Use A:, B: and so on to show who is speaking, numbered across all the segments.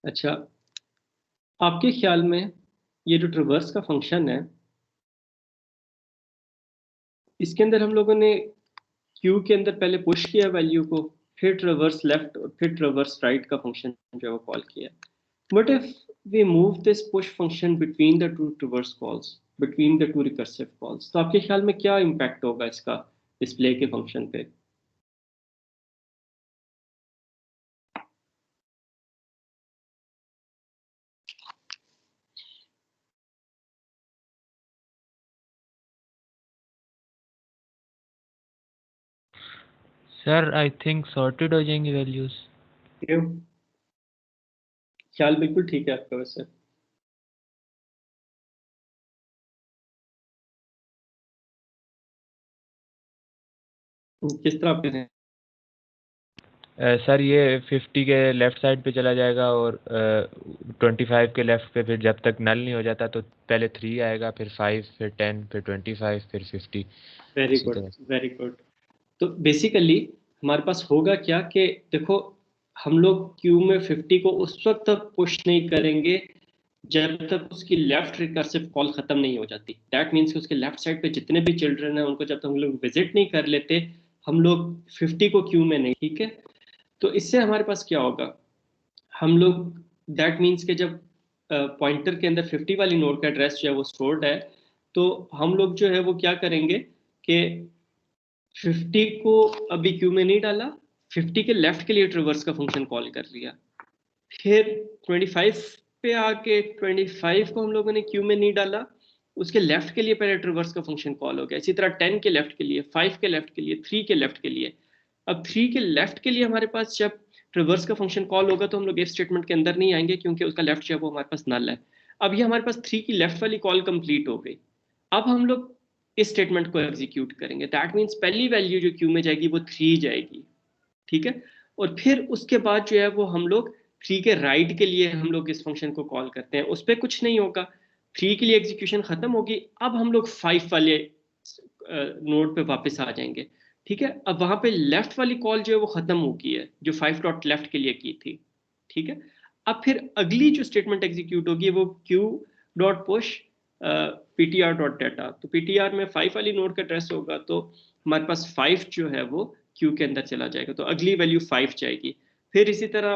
A: अच्छा, आपके ख्याल में ये जो ट्रिवर्स का फंक्शन है, इसके अंदर हम लोगों ने क्यू के अंदर पहले पुश किया वैल्यू को, फिर ट्रिवर्स लेफ्ट और फिर ट्रिवर्स राइट का फंक्शन जो है वो कॉल किया। What if we move this push function between the two traverse calls, between the two recursive calls? तो आपके ख्याल में क्या इम्पैक्ट होगा इसका डिस्प्ले के फंक्शन पे?
B: सर आई थिंक सॉर्टेड हो जाएंगी वैल्यूज।
A: क्यों? ख्याल बिल्कुल ठीक है आपका वैसे। किस तरह आप करें?
B: सर ये 50 के लेफ्ट साइड पे चला जाएगा और 25 के लेफ्ट पे, फिर जब तक नल नहीं हो जाता तो पहले 3 आएगा, फिर 5, फिर 10, फिर 25, फिर 50,
A: वेरी
B: इसी
A: गुड,
B: तरह।
A: Very good. तो बेसिकली हमारे पास होगा क्या कि देखो, हम लोग क्यू में 50 को उस वक्त तक पुश नहीं करेंगे जब तक उसकी लेफ्ट रिकर्सिव कॉल खत्म नहीं हो जाती। दैट मीन्स कि उसके लेफ्ट साइड पे जितने भी चिल्ड्रन हैं उनको जब तक हम लोग विजिट नहीं कर लेते, हम लोग 50 को क्यू में नहीं। ठीक है, तो इससे हमारे पास क्या होगा, हम लोग, दैट मीन्स कि जब पॉइंटर के अंदर 50 वाली नोड का एड्रेस जो है वो स्टोर्ड है, तो हम लोग जो है वो क्या करेंगे कि 50 को अभी क्यू में नहीं डाला, 50 के लेफ्ट के लिए ट्रिवर्स का फंक्शन कॉल कर लिया, फिर 25 पे आके 25 को हम लोगों ने क्यू में नहीं डाला, उसके लेफ्ट के लिए पहले ट्रिवर्स का फंक्शन कॉल हो गया। इसी तरह 10 के लेफ्ट के लिए, 5 के लेफ्ट के लिए, 3 के लेफ्ट के लिए। अब 3 के लेफ्ट के लिए हमारे पास जब ट्रिवर्स का फंक्शन कॉल होगा तो हम लोग इफ स्टेटमेंट के अंदर नहीं आएंगे क्योंकि उसका लेफ्ट जो है वो हमारे पास नल है। अब ये हमारे पास 3 की लेफ्ट वाली कॉल कंप्लीट हो गई। अब हम लोग इस स्टेटमेंट को एग्जीक्यूट करेंगे। दैट मीन्स पहली वैल्यू जो क्यू में जाएगी वो 3 जाएगी। ठीक है, और फिर उसके बाद जो है वो हम लोग 3 के राइट के लिए हम लोग इस फंक्शन को कॉल करते हैं, उस पर कुछ नहीं होगा। 3 के लिए एग्जीक्यूशन खत्म होगी, अब हम लोग 5 वाले नोड पे वापस आ जाएंगे। ठीक है, अब वहां पे लेफ्ट वाली कॉल जो है वो खत्म हो गई है जो 5 डॉट लेफ्ट के लिए की थी। ठीक है, अब फिर अगली जो स्टेटमेंट एग्जीक्यूट होगी वो Q dot push PTR dot data. तो पीटीआर में 5 वाली नोड का एड्रेस होगा, तो हमारे पास 5 जो है वो क्यू के अंदर चला जाएगा, तो अगली वैल्यू 5 जाएगी। फिर इसी तरह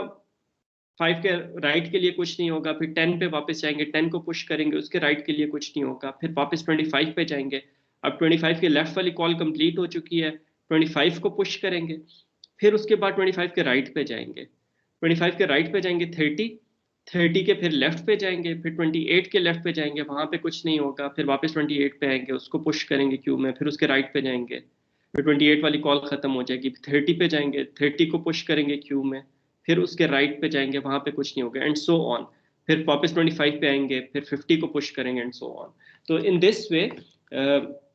A: 5 के राइट के लिए कुछ नहीं होगा, फिर 10 पे वापस जाएंगे, 10 को पुश करेंगे, उसके राइट के लिए कुछ नहीं होगा, फिर वापस 25 पे जाएंगे। अब 25 के लेफ्ट वाली कॉल कंप्लीट हो चुकी है, 25 को पुश करेंगे, फिर उसके बाद 25 के राइट पे जाएंगे, 25 के राइट पे जाएंगे 30, 30 के फिर लेफ्ट पे जाएंगे, फिर 28 के लेफ्ट पे जाएंगे, वहां पे कुछ नहीं होगा, फिर वापस 28 पे आएंगे, उसको पुश करेंगे क्यू में, फिर उसके राइट पे जाएंगे, फिर 28 वाली कॉल खत्म हो जाएगी, 30 पे जाएंगे, 30 को पुश करेंगे क्यू में, फिर उसके राइट पे जाएंगे, वहां पे कुछ नहीं होगा, एंड सो ऑन। फिर वापस 25 पे आएंगे, फिर 50 को पुश करेंगे, एंड सो ऑन। तो in this way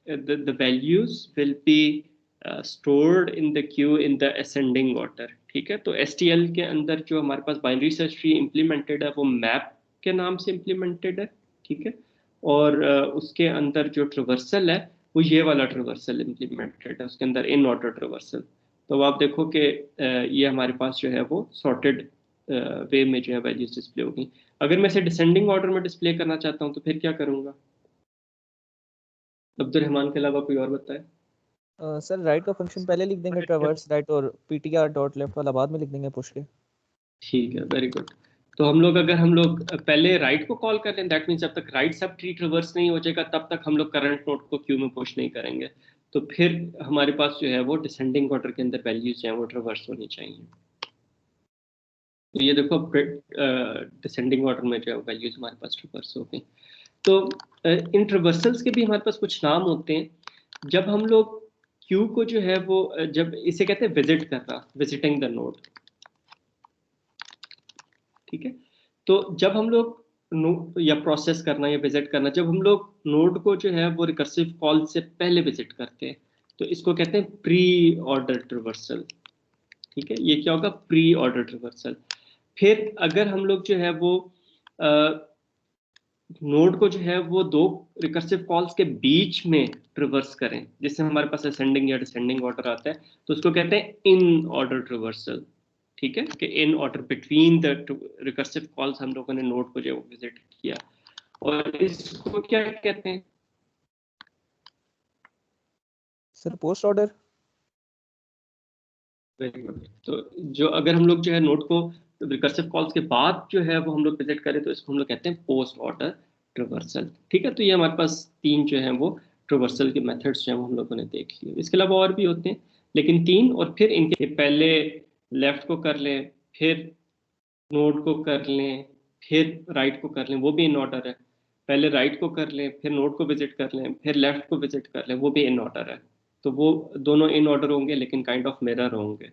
A: the values will be stored in the queue in the ascending order। ठीक है, तो STL के अंदर जो हमारे पास बाइनरी सर्च ट्री इम्प्लीमेंटेड है वो मैप के नाम से इम्प्लीमेंटेड है। ठीक है, और उसके अंदर जो ट्रिवर्सल है वो ये वाला ट्रिवर्सल इम्प्लीमेंटेड है, उसके अंदर इन ऑर्डर ट्रिवर्सल। तो आप देखो कि ये हमारे पास जो है वो सॉर्टेड वे में जो है वैल्यूज डिस्प्ले होगी। अगर मैं इसे डिसेंडिंग ऑर्डर में डिस्प्ले करना चाहता हूँ तो फिर क्या करूंगा? अब्दुल रहमान के अलावा कोई और बताए।
C: सर राइट का फंक्शन पहले लिख देंगे ट्रैवर्स राइट, और पीटीआर डॉट लेफ्ट वाला बाद में लिख देंगे पुश के।
A: ठीक है, वेरी गुड। तो हम लोग, अगर हम लोग पहले राइट को कॉल कर लें, दैट मीन्स जब तक राइट सब ट्री ट्रिवर्स नहीं हो जाएगा तब तक हम लोग करंट नोड को क्यू में पुश नहीं करेंगे। तो फिर हमारे पास जो है वो डिसेंडिंग ऑर्डर के अंदर वैल्यूज जो है वो ट्रिवर्स होनी चाहिए। तो ये देखो, डिसेंडिंग ऑर्डर में जो है वैल्यूज हमारे पास ट्रिवर्स हो गई। तो इन ट्रिवर्सल्स के भी हमारे पास कुछ नाम होते हैं। जब हम लोग क्यू को जो है वो जब इसे कहते हैं विजिट करना, विजिटिंग द नोड। ठीक है, तो जब हम लोग या प्रोसेस करना या विजिट करना, जब हम लोग नोड को जो है वो रिकर्सिव कॉल से पहले विजिट करते हैं तो इसको कहते हैं प्री ऑर्डर ट्रिवर्सल। ठीक है, ये क्या होगा? Pre order traversal. फिर अगर हम लोग जो है वो नोड को जो है वो दो रिकर्सिव कॉल्स के बीच में ट्रिवर्स करें, जिससे हमारे पास असेंडिंग या डिसेंडिंग ऑर्डर आता है, तो उसको कहते हैं इन ऑर्डर ट्रिवर्सल। ठीक है, कि in order between the recursive calls हम लोगों ने नोड को जो विजिट किया। और इसको क्या कहते हैं
C: sir? Post order.
A: Very good. तो जो अगर हम लोग जो है नोड को रिकर्सिव कॉल्स के बाद जो है वो हम लोग विजिट करें तो इसको हम लोग कहते हैं पोस्ट ऑर्डर ट्रावर्सल। ठीक है, तो ये हमारे पास 3 जो हैं वो ट्रावर्सल के मेथड्स जो हैं वो हम लोगों ने देख लिए। इसके अलावा और भी होते हैं, लेकिन 3, और फिर इनके पहले लेफ्ट को कर लें, फिर नोड को कर लें, फिर राइट को कर लें, वो भी इन ऑर्डर है। पहले राइट को कर लें, फिर नोड को विजिट कर लें, फिर लेफ्ट को विजिट कर लें, वो भी इन ऑर्डर है। तो वो दोनों इन ऑर्डर होंगे लेकिन काइंड ऑफ मिरर होंगे।